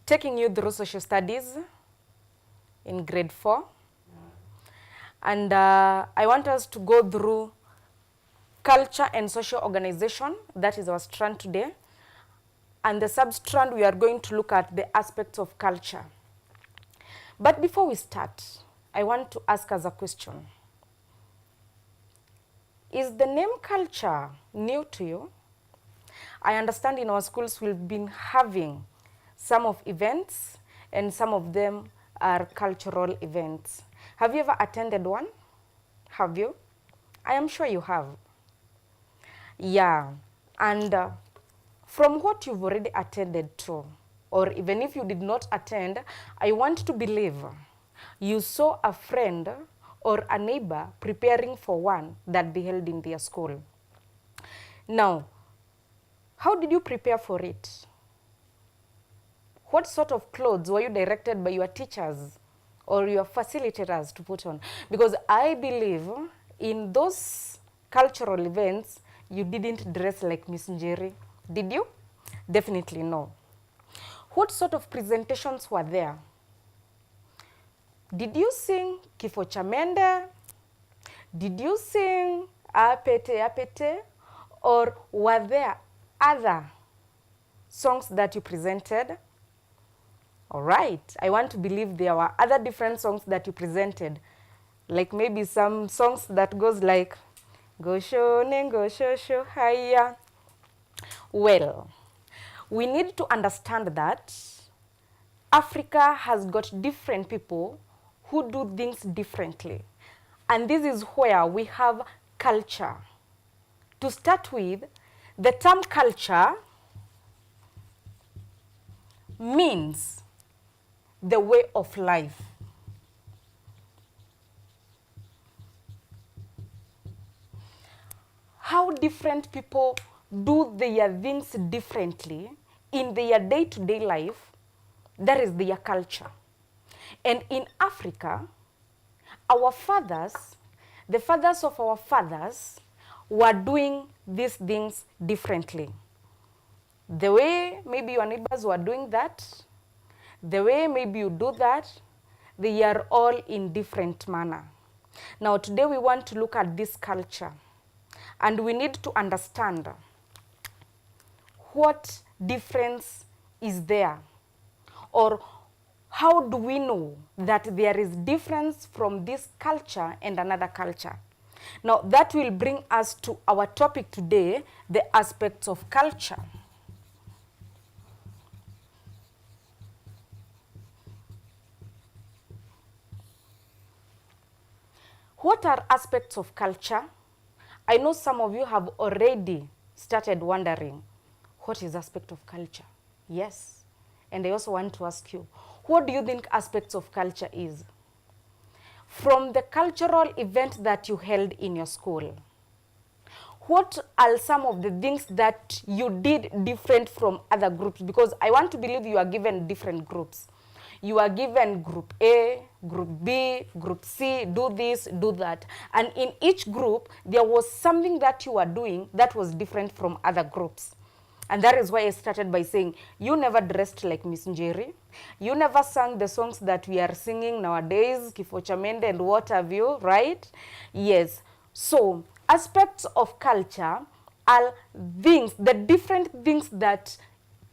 taking you through social studies in grade 4. And I want us to go through culture and social organization. That is our strand today. And the sub-strand, we are going to look at the aspects of culture. But before we start, I want to ask us a question. Is the name culture new to you? I understand in our schools we've been having some of events, and some of them are cultural events. Have you ever attended one? Have you? I am sure you have. Yeah, and from what you've already attended to, or even if you did not attend, I want to believe you saw a friend or a neighbor preparing for one that they held in their school. Now, how did you prepare for it? What sort of clothes were you directed by your teachers or your facilitators to put on? Because I believe in those cultural events, you didn't dress like Miss Njeri. Did you? Definitely no. What sort of presentations were there? Did you sing Kifo cha Mende? Did you sing Apete Apete? Or were there other songs that you presented? All right, I want to believe there were other different songs that you presented. Like maybe some songs that goes like, Go shone, go shosho, haya. Well, we need to understand that Africa has got different people who do things differently. And this is where we have culture. To start with, the term culture means the way of life. How different people do their things differently in their day-to-day life, that is their culture. And in Africa, our fathers, the fathers of our fathers, were doing these things differently. The way maybe your neighbors were doing that, the way maybe you do that, they are all in different manner. Now today we want to look at this culture, and we need to understand what difference is there, or how do we know that there is difference from this culture and another culture. Now that will bring us to our topic today, the aspects of culture. What are aspects of culture? I know some of you have already started wondering, what is aspect of culture? Yes. And I also want to ask you, what do you think aspects of culture is? From the cultural event that you held in your school, what are some of the things that you did different from other groups? Because I want to believe you are given different groups. You are given group A, group B, group C, do this, do that. And in each group, there was something that you were doing that was different from other groups. And that is why I started by saying, you never dressed like Miss Njeri. You never sang the songs that we are singing nowadays, Kifo cha Mende and what have you, right? Yes. So, aspects of culture are things, the different things that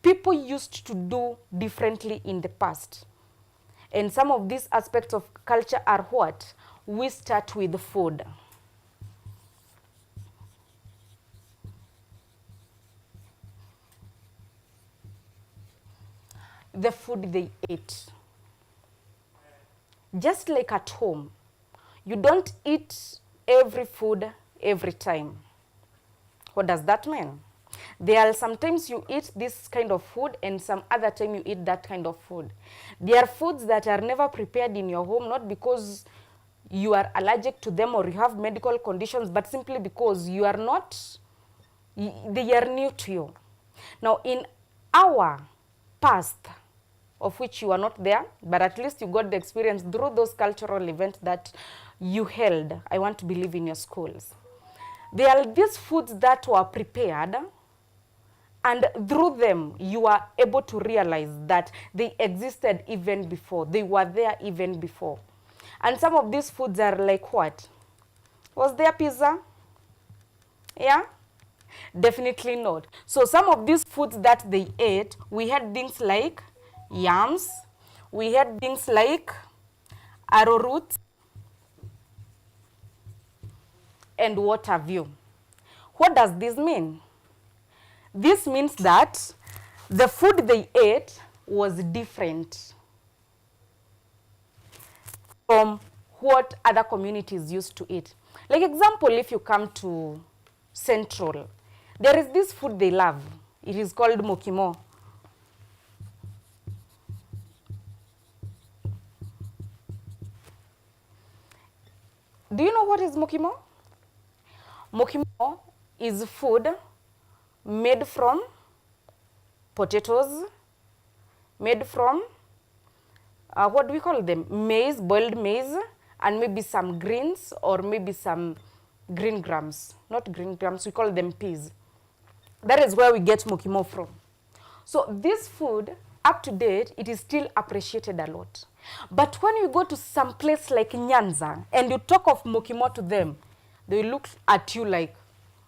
people used to do differently in the past. And some of these aspects of culture are what? We start with food. The food they ate. Just like at home, you don't eat every food every time. What does that mean? There are sometimes you eat this kind of food and some other time you eat that kind of food. There are foods that are never prepared in your home, not because you are allergic to them or you have medical conditions, but simply because you are not, they are new to you. Now in our past, of which you are not there, but at least you got the experience through those cultural events that you held, I want to believe, in your schools. There are these foods that were prepared And through them, you are able to realize that they existed even before. They were there even before. And some of these foods are like what? Was there pizza? Yeah? Definitely not. So some of these foods that they ate, we had things like yams, we had things like arrowroot, and what have you. What does this mean? This means that the food they ate was different from what other communities used to eat. Like example, if you come to Central, there is this food they love. It is called mokimo. Do you know what is mokimo? Mokimo is food made from potatoes, made from, what do we call them? Maize, boiled maize, and maybe some greens or maybe some green grams. Not green grams, we call them peas. That is where we get mokimo from. So this food, up to date, it is still appreciated a lot. But when you go to some place like Nyanza and you talk of mokimo to them, they look at you like,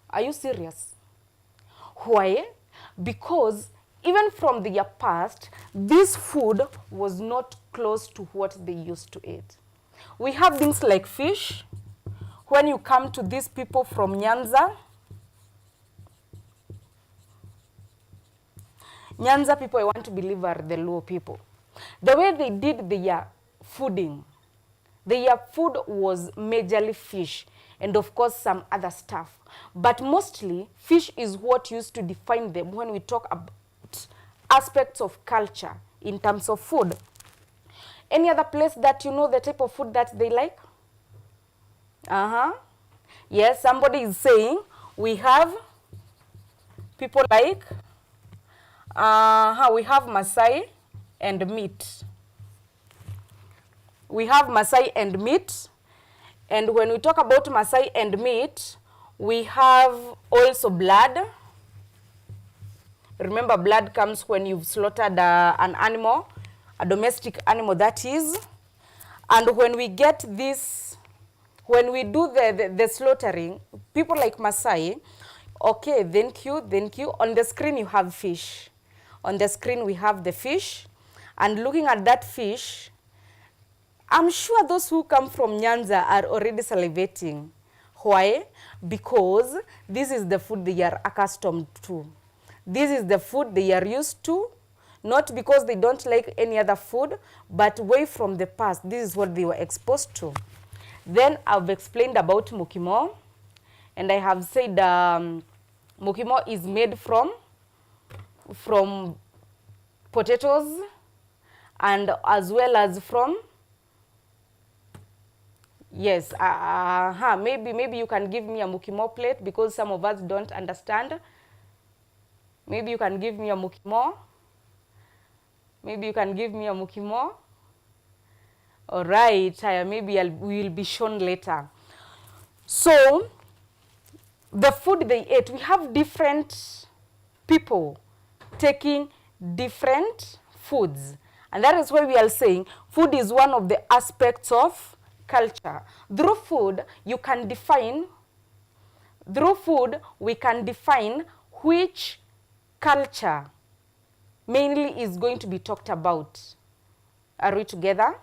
are you serious? Why? Because even from their past, this food was not close to what they used to eat. We have things like fish. When you come to these people from Nyanza, Nyanza people, I want to believe, are the Luo people. The way they did their fooding, their food was majorly fish and of course some other stuff. But mostly fish is what used to define them when we talk about aspects of culture in terms of food. Any other place that you know the type of food that they like? Yes, somebody is saying we have people like, we have Masai and meat. We have Masai and meat. And when we talk about Masai and meat, we have also blood. Remember, blood comes when you've slaughtered an animal, a domestic animal that is. And when we get this, when we do the slaughtering, people like Masai, okay, thank you, thank you. On the screen you have fish. On the screen we have the fish. And looking at that fish, I'm sure those who come from Nyanza are already salivating. Why? Because this is the food they are accustomed to. This is the food they are used to, not because they don't like any other food, but way from the past, this is what they were exposed to. Then I've explained about mokimo, and I have said mokimo is made from potatoes and as well as from, yes, maybe you can give me a mokimo plate because some of us don't understand. Maybe you can give me a mokimo. Maybe you can give me a mokimo. All right, maybe we will be shown later. So, the food they ate, we have different people taking different foods. And that is why we are saying food is one of the aspects of culture. Through food, we can define which culture mainly is going to be talked about. Are we together?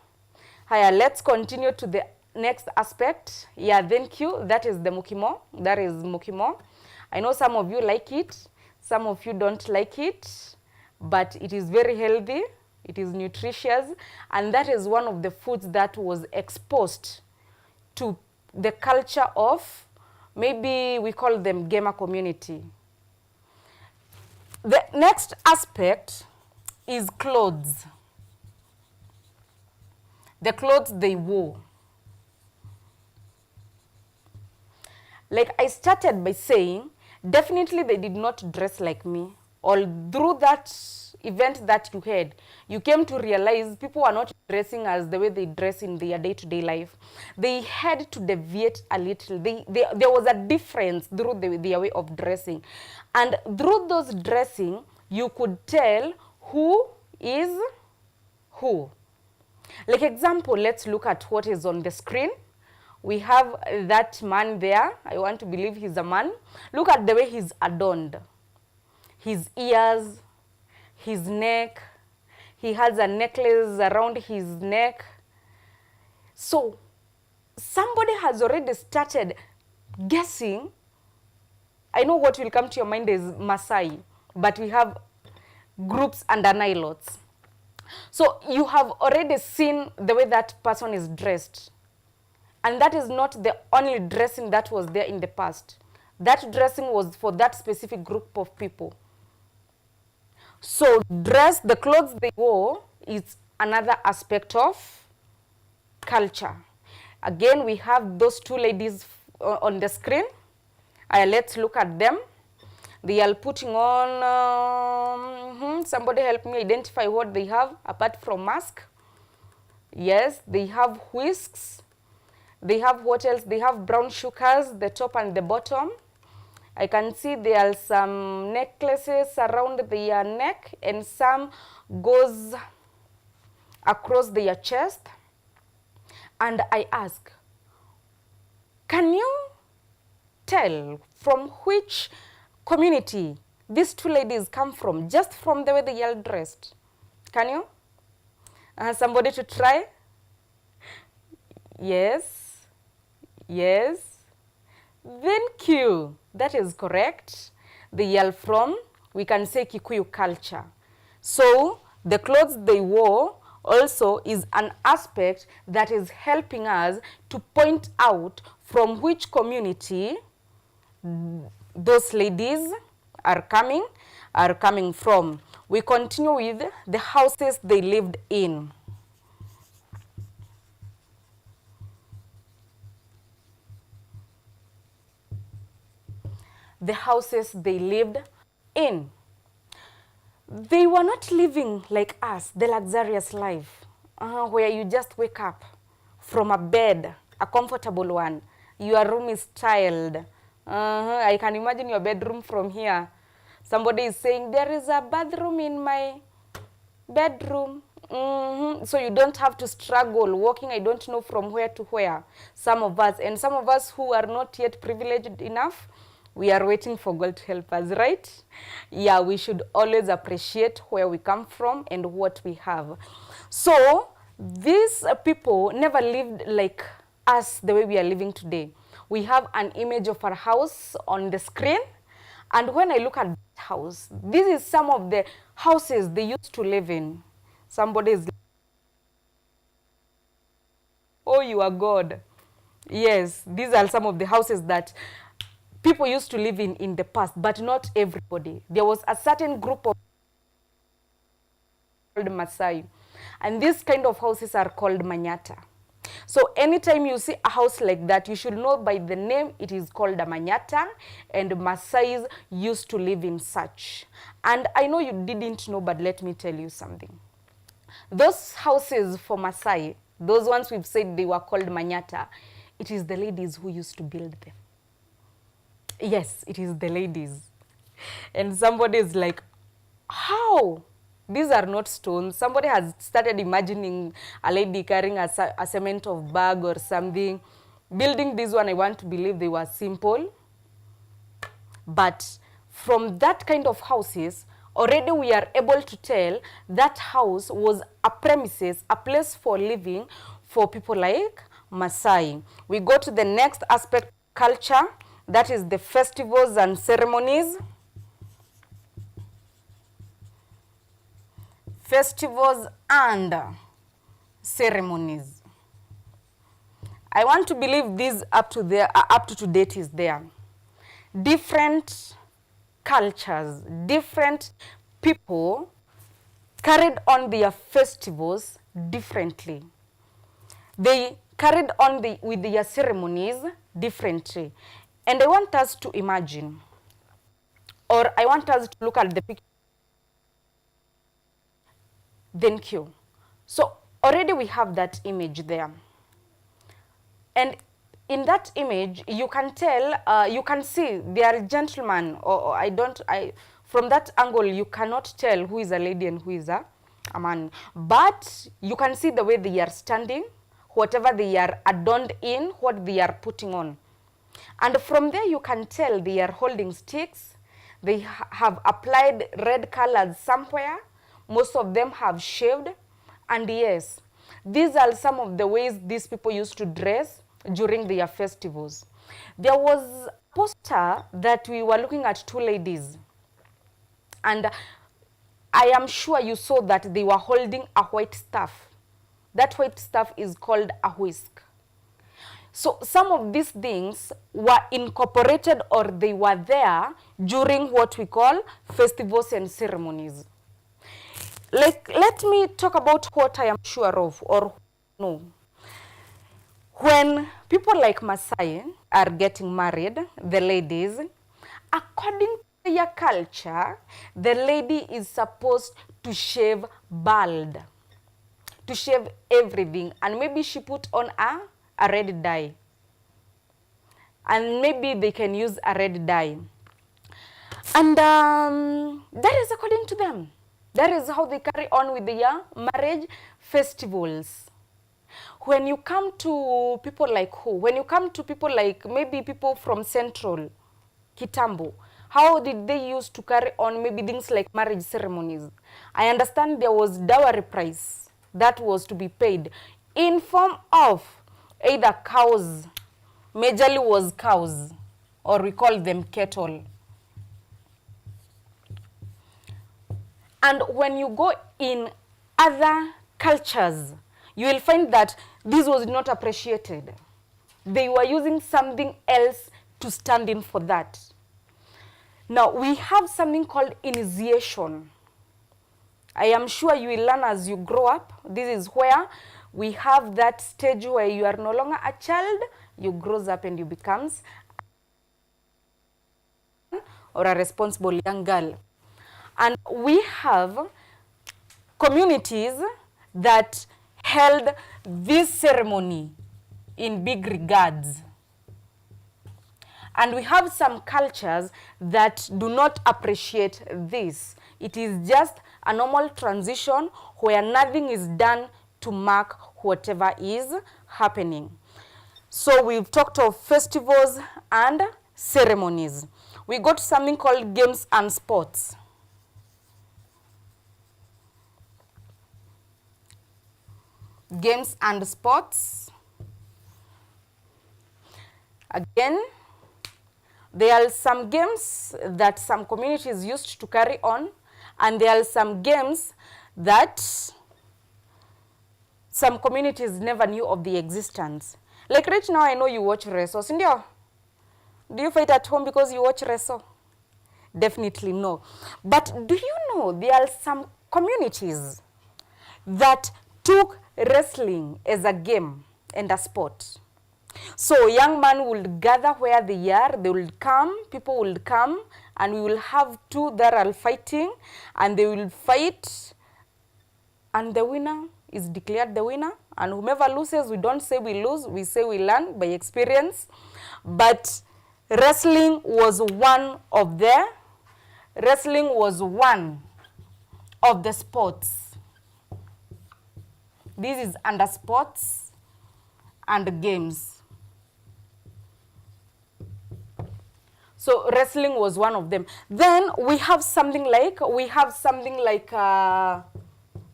Haya, let's continue to the next aspect. Yeah, thank you. That is the mokimo. That is mokimo. I know some of you like it. Some of you don't like it. But it is very healthy. It is nutritious. And that is one of the foods that was exposed to the culture of, maybe we call them gamer community. The next aspect is clothes. The clothes they wore. Like I started by saying, definitely they did not dress like me. All through that event that you had, you came to realize people are not dressing as the way they dress in their day-to-day life. They had to deviate a little. There was a difference through their way of dressing. And through those dressing, you could tell who is who. Like example, let's look at what is on the screen. We have that man there. I want to believe he's a man. Look at the way he's adorned. His ears, his neck. He has a necklace around his neck. So somebody has already started guessing. I know what will come to your mind is Maasai, but we have groups under Nilots. So you have already seen the way that person is dressed. And that is not the only dressing that was there in the past. That dressing was for that specific group of people. So the clothes they wore is another aspect of culture. Again, we have those two ladies on the screen. Let's look at them. They are putting on, somebody help me identify what they have apart from mask. Yes, they have whisks. They have what else? They have brown chukkas, the top and the bottom. I can see there are some necklaces around their neck and some goes across their chest. And I ask, can you tell from which community these two ladies come from, just from the way they are dressed? Can you? Somebody to try? Yes. Yes. Thank you. That is correct. They are from, we can say, Kikuyu culture. So the clothes they wore also is an aspect that is helping us to point out from which community those ladies are coming from. We continue with the houses they lived in. The houses they lived in. They were not living like us, the luxurious life, where you just wake up from a bed, a comfortable one. Your room is tiled. I can imagine your bedroom from here. Somebody is saying, there is a bathroom in my bedroom. So you don't have to struggle walking, I don't know from where to where. Some of us who are not yet privileged enough, we are waiting for God to help us, right? Yeah, we should always appreciate where we come from and what we have. So these people never lived like us the way we are living today. We have an image of our house on the screen. And when I look at that house, this is some of the houses they used to live in. Somebody is, oh, you are God. Yes, these are some of the houses that people used to live in the past, but not everybody. There was a certain group of called Maasai, and these kind of houses are called Manyata. So anytime you see a house like that, you should know by the name it is called a Manyata, and Maasais used to live in such. And I know you didn't know, but let me tell you something. Those houses for Maasai, those ones we've said they were called Manyata, it is the ladies who used to build them. Yes, it is the ladies. And somebody is like, how? These are not stones. Somebody has started imagining a lady carrying a cement of bag or something. Building this one, I want to believe they were simple. But from that kind of houses, already we are able to tell that house was a premises, a place for living for people like Maasai. We go to the next aspect, culture. That is the festivals and ceremonies. Festivals and ceremonies. I want to believe this up to date is there. Different cultures, different people carried on their festivals differently. They carried on with their ceremonies differently. And I want us to imagine, or I want us to look at the picture. Thank you. So Already we have that image there. And in that image, you can tell, you can see they are gentlemen, or from that angle, you cannot tell who is a lady and who is a man. But you can see the way they are standing, whatever they are adorned in, what they are putting on. And from there, you can tell they are holding sticks. They have applied red colors somewhere. Most of them have shaved. And yes, these are some of the ways these people used to dress during their festivals. There was a poster that we were looking at two ladies. And I am sure you saw that they were holding a white staff. That white staff is called a whisk. So some of these things were incorporated, or they were there during what we call festivals and ceremonies. Like, let me talk about what I am sure of, or no. When people like Maasai are getting married, the ladies, according to their culture, the lady is supposed to shave bald, to shave everything, and maybe she put on a red dye. And maybe they can use a red dye. And that is according to them. That is how they carry on with their marriage festivals. When you come to people like who? When you come to people like maybe people from Central, Kitambo, how did they used to carry on maybe things like marriage ceremonies? I understand there was dowry price that was to be paid in form of either cows, majorly was cows, or we call them cattle. And when you go in other cultures, you will find that this was not appreciated. They were using something else to stand in for that. Now, we have something called initiation. I am sure you will learn as you grow up. This is where we have that stage where you are no longer a child, you grow up and you becomes or a responsible young girl. And we have communities that held this ceremony in big regards. And we have some cultures that do not appreciate this. It is just a normal transition where nothing is done to mark whatever is happening. So we've talked of festivals and ceremonies. We got something called games and sports. Games and sports. Again, there are some games that some communities used to carry on, and there are some games that some communities never knew of the existence. Like right now, I know you watch wrestle. Sindio? Do you fight at home because you watch wrestle? Definitely no. But do you know there are some communities that took wrestling as a game and a sport? So young men would gather where they are, they will come, people will come, and we will have two that are fighting, and they will fight, and the winner is declared the winner. And whomever loses, we don't say we lose, we say we learn by experience. But wrestling was one of the sports. This is under sports and games. So wrestling was one of them. Then we have something like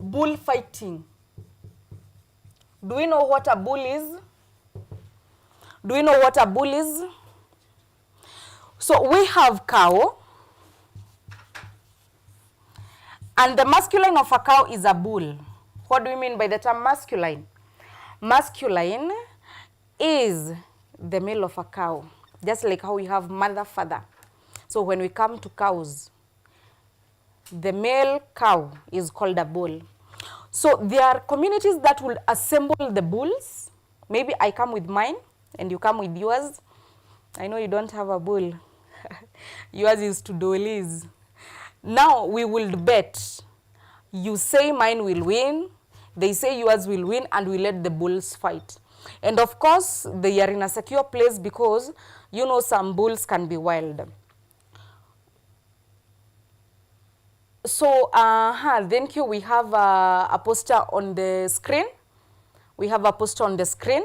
bullfighting. Do we know what a bull is? Do we know what a bull is? So we have cow, and the masculine of a cow is a bull. What do we mean by the term masculine? Masculine is the male of a cow, just like how we have mother, father. So when we come to cows, the male cow is called a bull. So there are communities that will assemble the bulls. Maybe I come with mine and you come with yours. I know you don't have a bull. Yours is to Dolis. Now we will bet. You say mine will win. They say yours will win, and we let the bulls fight. And of course, they are in a secure place because, you know, some bulls can be wild. So, thank you. We have a poster on the screen. We have a poster on the screen.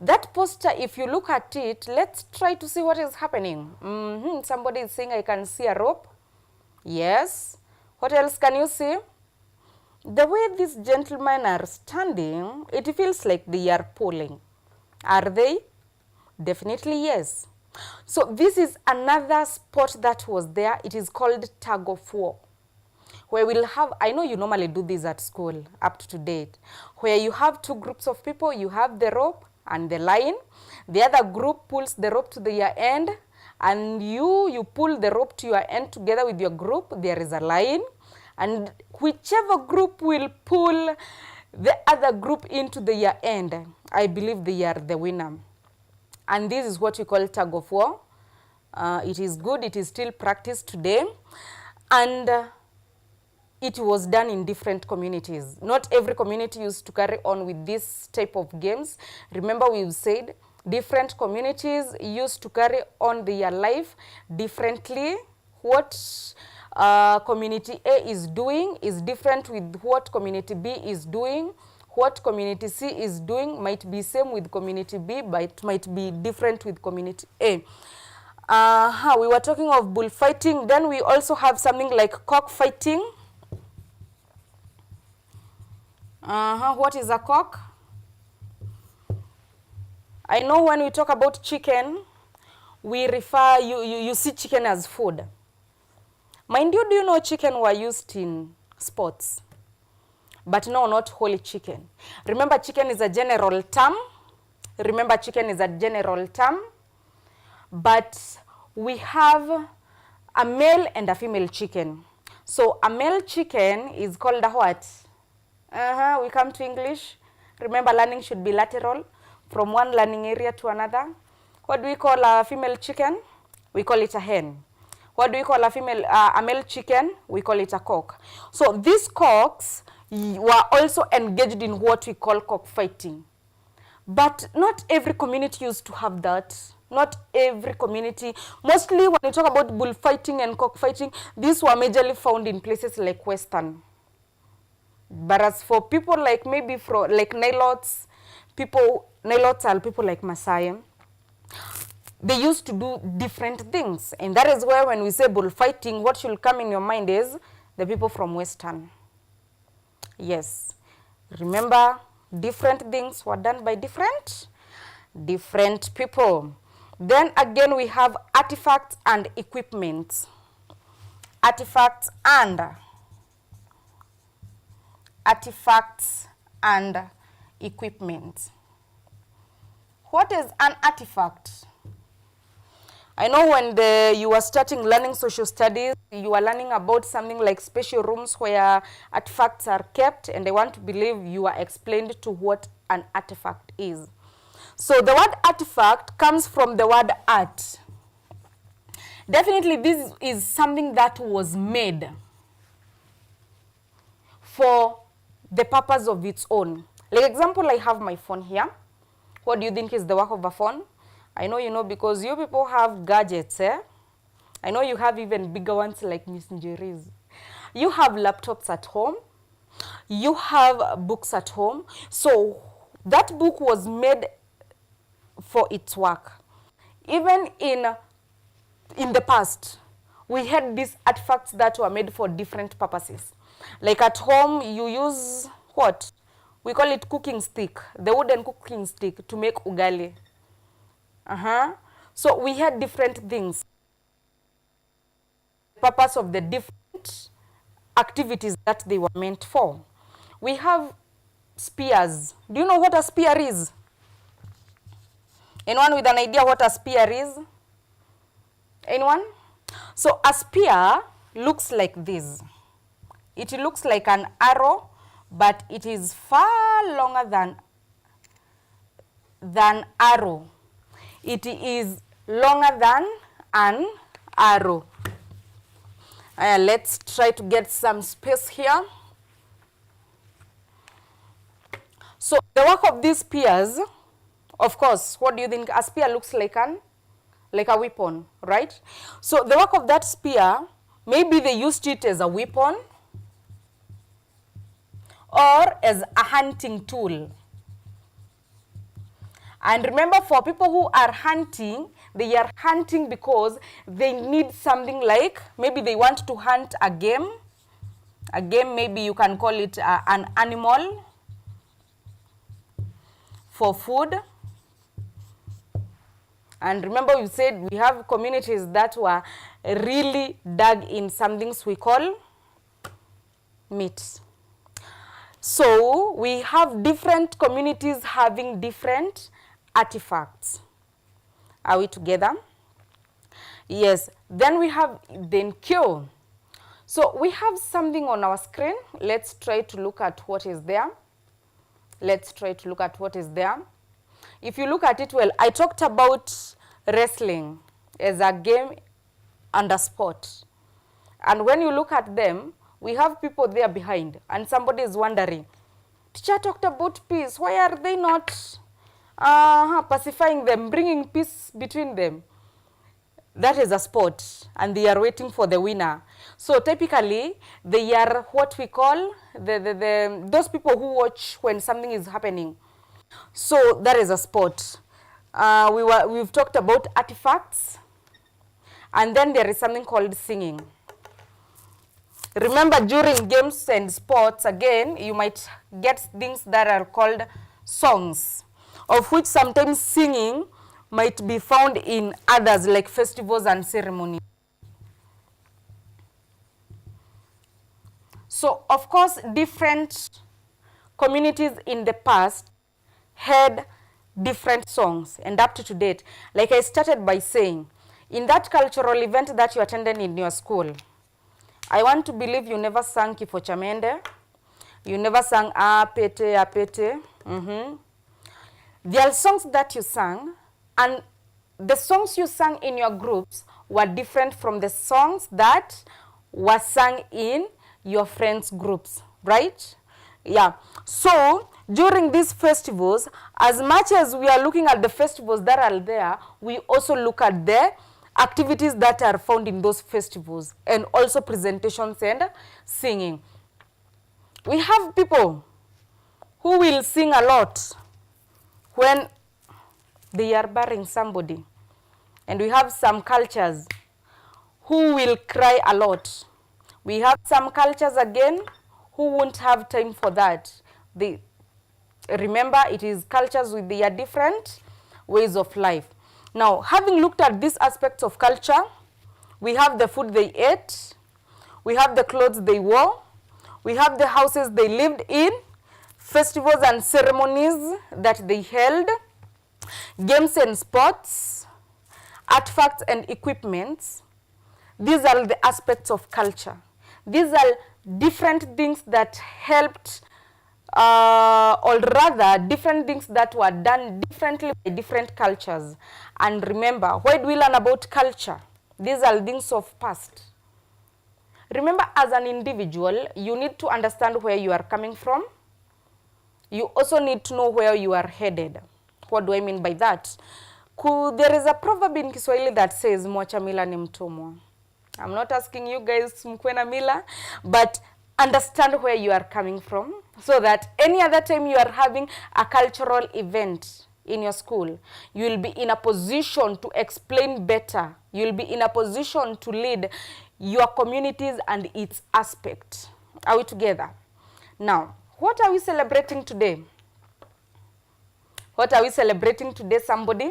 That poster, if you look at it, let's try to see what is happening. Somebody is saying, I can see a rope. Yes. What else can you see? The way these gentlemen are standing, it feels like they are pulling. Are they? Definitely yes. So this is another sport that was there. It is called tug of war, where we'll have, I know you normally do this at school up to date, where you have two groups of people. You have the rope and the line. The other group pulls the rope to their end, and you pull the rope to your end together with your group. There is a line, and whichever group will pull the other group into their end, I believe they are the winner. And this is what we call tug of war. It is good. It is still practiced today. And it was done in different communities. Not every community used to carry on with this type of games. Remember, we've said different communities used to carry on their life differently. What community A is doing is different with what community B is doing. What community C is doing might be same with community B, but it might be different with community A. We were talking of bullfighting. Then we also have something like cockfighting. What is a cock? I know when we talk about chicken, we refer, you see chicken as food. Mind you, do you know chicken were used in sports? But no, not whole chicken. Remember, chicken is a general term. But we have a male and a female chicken. So a male chicken is called a what? We come to English. Remember, learning should be lateral from one learning area to another. What do we call a female chicken? We call it a hen. What do we call a male chicken? We call it a cock. So these cocks were also engaged in what we call cockfighting. But not every community used to have that. Not every community. Mostly when we talk about bullfighting and cockfighting, these were majorly found in places like Western. But as for people like maybe like Nilotes are people like Maasai, they used to do different things. And that is where when we say bullfighting, what should come in your mind is the people from Western. Yes. Remember, different things were done by different people. Then again, we have artifacts and equipment. Artifacts and equipment. What is an artifact? I know when you are starting learning social studies, you are learning about something like special rooms where artifacts are kept, and I want to believe you are explained to what an artifact is. So the word artifact comes from the word art. Definitely this is something that was made for the purpose of its own. Like example, I have my phone here. What do you think is the work of a phone? I know you know because you people have gadgets, eh? I know you have even bigger ones like Miss Njeri's. You have laptops at home. You have books at home. So that book was made for its work. Even in the past, we had these artifacts that were made for different purposes. Like at home, you use what? We call it cooking stick, the wooden cooking stick to make ugali. So we had different things. The purpose of the different activities that they were meant for. We have spears. Do you know what a spear is? Anyone with an idea what a spear is? Anyone? So a spear looks like this. It looks like an arrow, but it is far longer than arrow. It is longer than an arrow. Let's try to get some space here. So the work of these spears, of course, what do you think? A spear looks like a weapon, right? So the work of that spear, maybe they used it as a weapon or as a hunting tool. And remember, for people who are hunting, they are hunting because they need something, like maybe they want to hunt a game. A game, maybe you can call it an animal for food. And remember, we said we have communities that were really dug in some things we call meat. So we have different communities having different artifacts. Are we together? Yes. Then we have then cure. So we have something on our screen. Let's try to look at what is there. Let's try to look at what is there. If you look at it well, I talked about wrestling as a game and a sport. And when you look at them, we have people there behind, and somebody is wondering, teacher talked about peace. Why are they not pacifying them, bringing peace between them? That is a sport, and they are waiting for the winner. So typically, they are what we call those people who watch when something is happening. So that is a sport. We've talked about artifacts, and then there is something called singing. Remember, during games and sports, again, you might get things that are called songs, of which sometimes singing might be found in others, like festivals and ceremonies. So, of course, different communities in the past had different songs, and up to date, like I started by saying, in that cultural event that you attended in your school, I want to believe you never sang Kifo cha Mende, you never sang Apete, Apete. There are songs that you sang, and the songs you sang in your groups were different from the songs that were sung in your friends' groups, right? Yeah. So during these festivals, as much as we are looking at the festivals that are there, we also look at the activities that are found in those festivals, and also presentations and singing. We have people who will sing a lot when they are burying somebody. And we have some cultures who will cry a lot. We have some cultures again who won't have time for that. Remember, it is cultures with their different ways of life. Now, having looked at these aspects of culture, we have the food they ate, we have the clothes they wore, we have the houses they lived in, festivals and ceremonies that they held, games and sports, artifacts and equipments. These are the aspects of culture. These are different things that helped, or rather different things that were done differently by different cultures. And remember, why do we learn about culture? These are things of past. Remember, as an individual, you need to understand where you are coming from. You also need to know where you are headed. What do I mean by that? There is a proverb in Kiswahili that says, mwacha mila ni mtumwa. I'm not asking you guys mkwe na mila, but understand where you are coming from, so that any other time you are having a cultural event in your school, you will be in a position to explain better. You will be in a position to lead your communities and its aspect. Are we together? Now, what are we celebrating today? What are we celebrating today, somebody?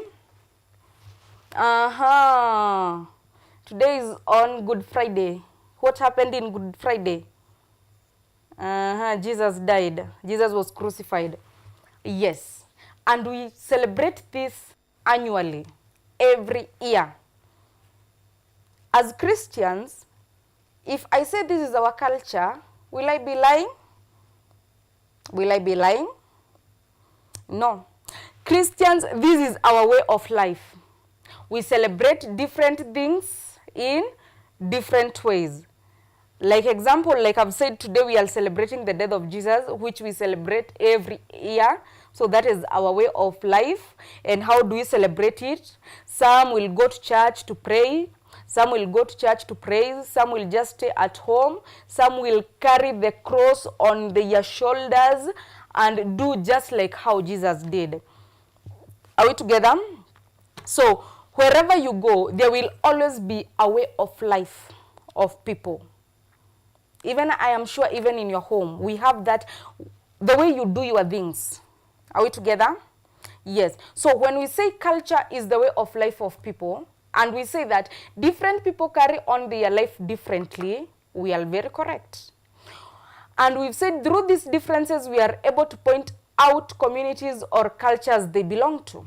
Today is on Good Friday. What happened in Good Friday? Jesus died. Jesus was crucified. Yes. And we celebrate this annually, every year. As Christians, if I say this is our culture, will I be lying? Will I be lying? No. Christians, this is our way of life. We celebrate different things in different ways. Like example, like I've said, today we are celebrating the death of Jesus, which we celebrate every year. So that is our way of life. And how do we celebrate it? Some will go to church to pray. Some will go to church to praise. Some will just stay at home. Some will carry the cross on their shoulders and do just like how Jesus did. Are we together? So wherever you go, there will always be a way of life of people. Even I am sure even in your home, we have that, the way you do your things. Are we together? Yes. So when we say culture is the way of life of people, and we say that different people carry on their life differently, we are very correct. And we've said through these differences, we are able to point out communities or cultures they belong to.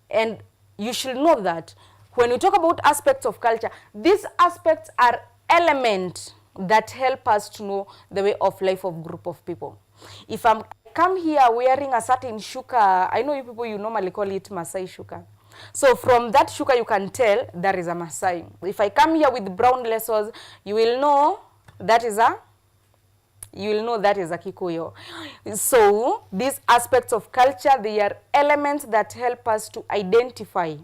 And you should know that when we talk about aspects of culture, these aspects are elements that help us to know the way of life of group of people. If I come here wearing a certain shuka, I know you people, you normally call it Masai shuka. So from that shuka, you can tell there is a Masai. If I come here with brown lassos, you will know that is a Kikuyu. So these aspects of culture, they are elements that help us to identify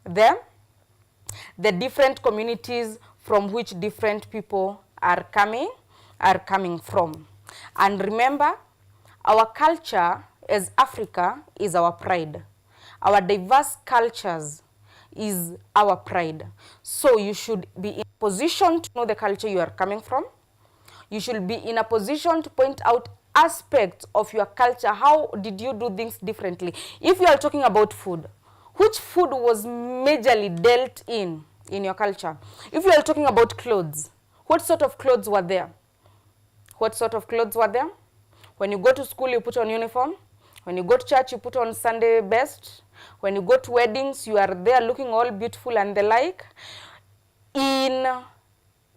the different communities from which different people are coming from. And remember, our culture as Africa is our pride. Our diverse cultures is our pride. So you should be in a position to know the culture you are coming from. You should be in a position to point out aspects of your culture. How did you do things differently? If you are talking about food, which food was majorly dealt in your culture? If you are talking about clothes, what sort of clothes were there? What sort of clothes were there? When you go to school, you put on uniform. When you go to church, you put on Sunday best. When you go to weddings, you are there looking all beautiful and the like. In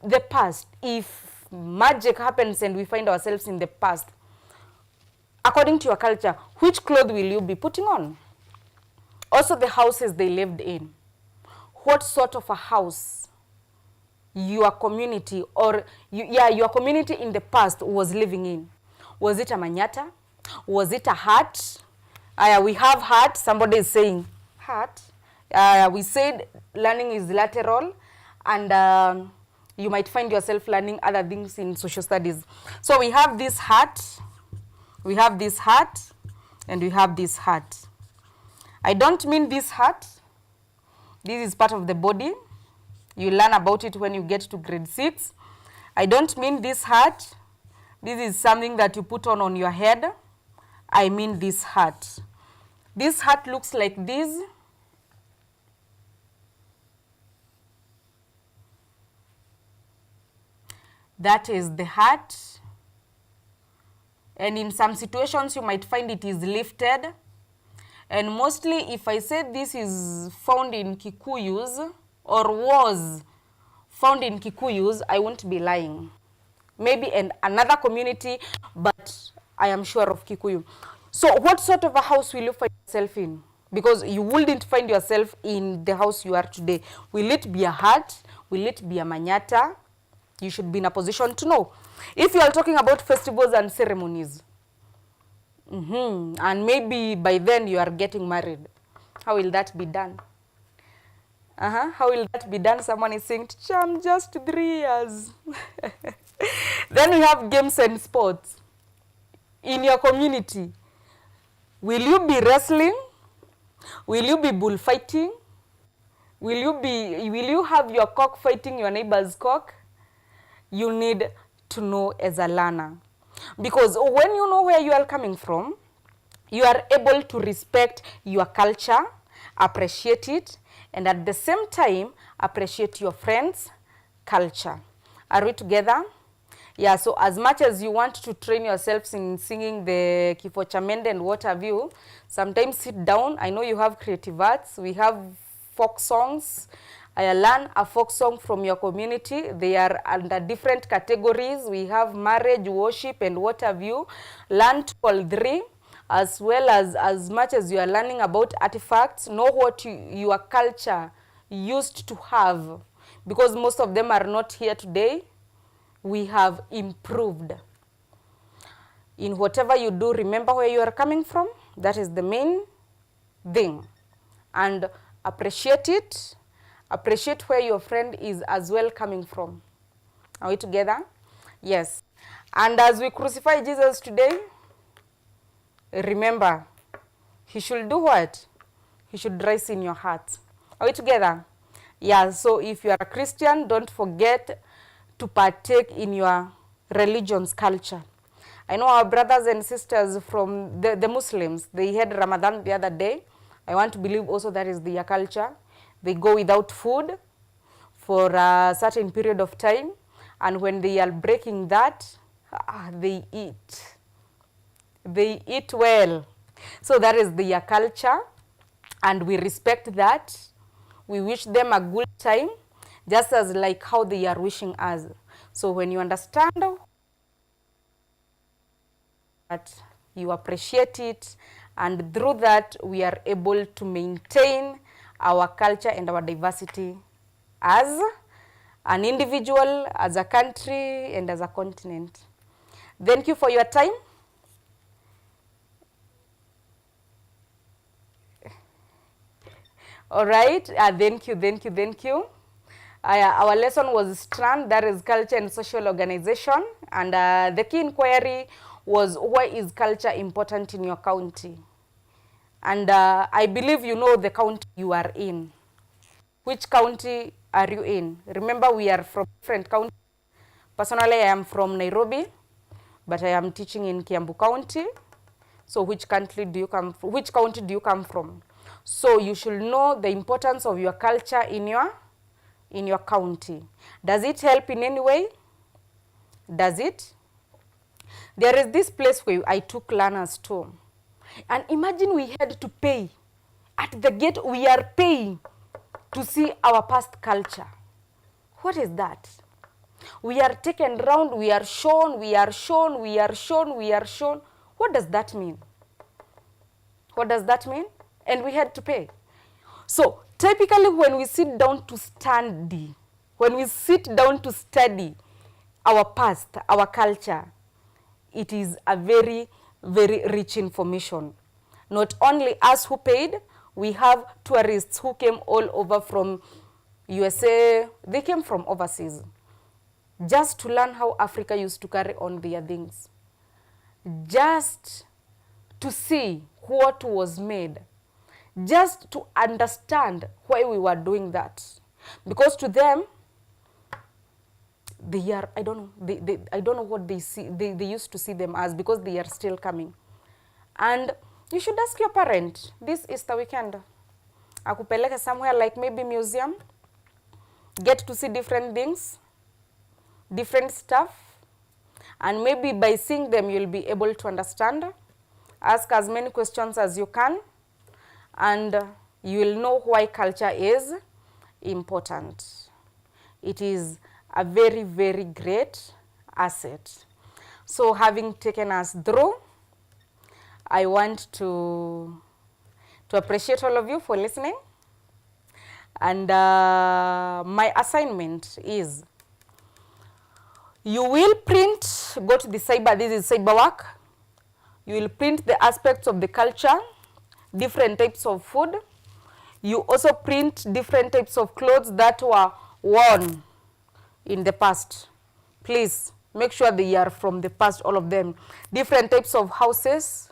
the past, if magic happens and we find ourselves in the past, according to your culture, which clothes will you be putting on? Also the houses they lived in. What sort of a house your community or your community in the past was living in? Was it a manyata? Was it a hut? We have hut. Somebody is saying hut. We said learning is lateral, and you might find yourself learning other things in social studies. So we have this hut, we have this hut, and we have this hut. I don't mean this hut. This is part of the body. You learn about it when you get to grade 6. I don't mean this hat. This is something that you put on your head. I mean this hat. This hat looks like this. That is the hat. And in some situations, you might find it is lifted. And mostly, if I say this is found in Kikuyus, or was found in Kikuyus, I won't be lying. Maybe in another community, but I am sure of Kikuyu. So what sort of a house will you find yourself in? Because you wouldn't find yourself in the house you are today. Will it be a hut? Will it be a manyata? You should be in a position to know. If you are talking about festivals and ceremonies, and maybe by then you are getting married, how will that be done? How will that be done? Someone is saying, I'm just 3 years. Then we have games and sports. In your community, will you be wrestling? Will you be bullfighting? Will you have your cock fighting your neighbor's cock? You need to know as a learner. Because when you know where you are coming from, you are able to respect your culture, appreciate it, and at the same time, appreciate your friends' culture. Are we together? Yeah, so as much as you want to train yourselves in singing the Kifo cha Mende and what have you, sometimes sit down. I know you have creative arts. We have folk songs. I learn a folk song from your community. They are under different categories. We have marriage, worship, and what have you. Learn to all three, as well as much as you are learning about artifacts, know what your culture used to have. Because most of them are not here today. we have improved. In whatever you do, remember where you are coming from. That is the main thing. And appreciate it. Appreciate where your friend is as well coming from. Are we together? Yes. And as we crucify Jesus today, remember, he should do what? He should rise in your heart. Are we together? Yeah, so if you are a Christian, don't forget to partake in your religion's culture. I know our brothers and sisters from the Muslims, they had Ramadan the other day. I want to believe also that is their culture. They go without food for a certain period of time. And when they are breaking that, they eat. They eat well. So that is their culture. And we respect that. We wish them a good time, just as like how they are wishing us. So when you understand that, you appreciate it, and through that we are able to maintain our culture and our diversity as an individual, as a country, and as a continent. Thank you for your time. All right, thank you. Our lesson was STRAND, that is Culture and Social Organization, and the key inquiry was, why is culture important in your county? And I believe you know the county you are in. Which county are you in? Remember, we are from different counties. Personally, I am from Nairobi, but I am teaching in Kiambu County. So which country do you come from? Which county do you come from? So you should know the importance of your culture in your county. Does it help in any way? Does it? There is this place where I took learners to. And imagine we had to pay. At the gate, we are paying to see our past culture. What is that? We are taken round, we are shown. What does that mean? What does that mean? And we had to pay. So typically when we sit down to study, our past, our culture, it is a very, very rich information. Not only us who paid, we have tourists who came all over from USA, they came from overseas, just to learn how Africa used to carry on their things, just to see what was made, just to understand why we were doing that. Because to them, they are, I don't know what they see, they used to see them as, because they are still coming. And you should ask your parent this Easter weekend, akupeleke somewhere like maybe museum, get to see different things, different stuff, and maybe by seeing them you'll be able to understand. Ask as many questions as you can, and you will know why culture is important. It is a very, very great asset. So having taken us through, I want to appreciate all of you for listening. And my assignment is, you will print, go to the cyber, this is cyber work. You will print the aspects of the culture, different types of food. You also print different types of clothes that were worn in the past. Please make sure they are from the past, all of them. Different types of houses,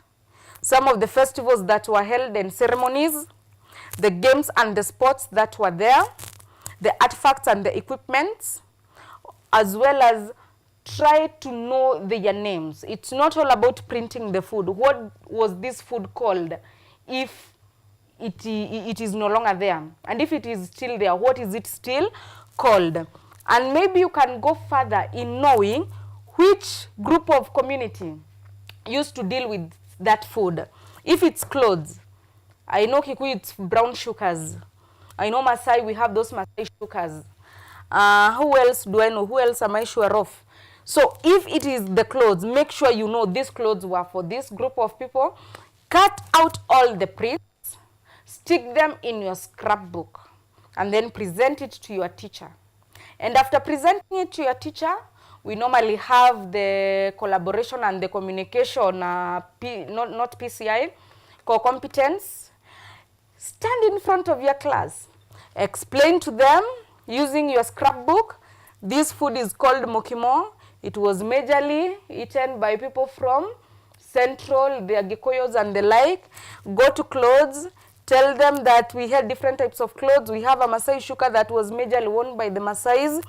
some of the festivals that were held and ceremonies, the games and the sports that were there, the artifacts and the equipments, as well as try to know their names. It's not all about printing the food. What was this food called if it is no longer there? And if it is still there, what is it still called? And maybe you can go further in knowing which group of community used to deal with that food. If it's clothes, I know Kikuyu, it's brown shukas. I know Masai, we have those Masai shukas. Who else do I know? Who else am I sure of? So if it is the clothes, make sure you know these clothes were for this group of people. Cut out all the prints, stick them in your scrapbook, and then present it to your teacher. And after presenting it to your teacher, we normally have the collaboration and the communication, not PCI, core competence. Stand in front of your class. Explain to them using your scrapbook. This food is called mokimo. It was majorly eaten by people from Central, the Gikoyos and the like. Go to clothes. Tell them that we had different types of clothes. We have a Masai shuka that was majorly worn by the Masais.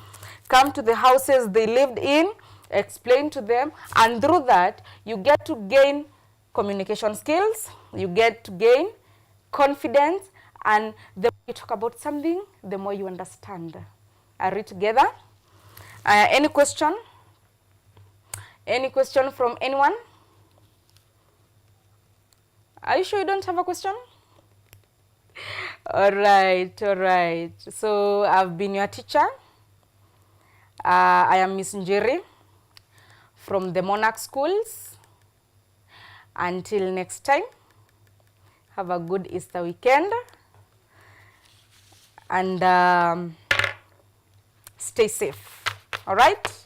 Come to the houses they lived in. Explain to them. And through that, you get to gain communication skills. You get to gain confidence, and the more you talk about something, the more you understand. Are we together? Any question? Any question from anyone? Are you sure you don't have a question? All right, all right. So I've been your teacher. I am Miss Njeri from the Monarch schools. Until next time, have a good Easter weekend, and stay safe. All right?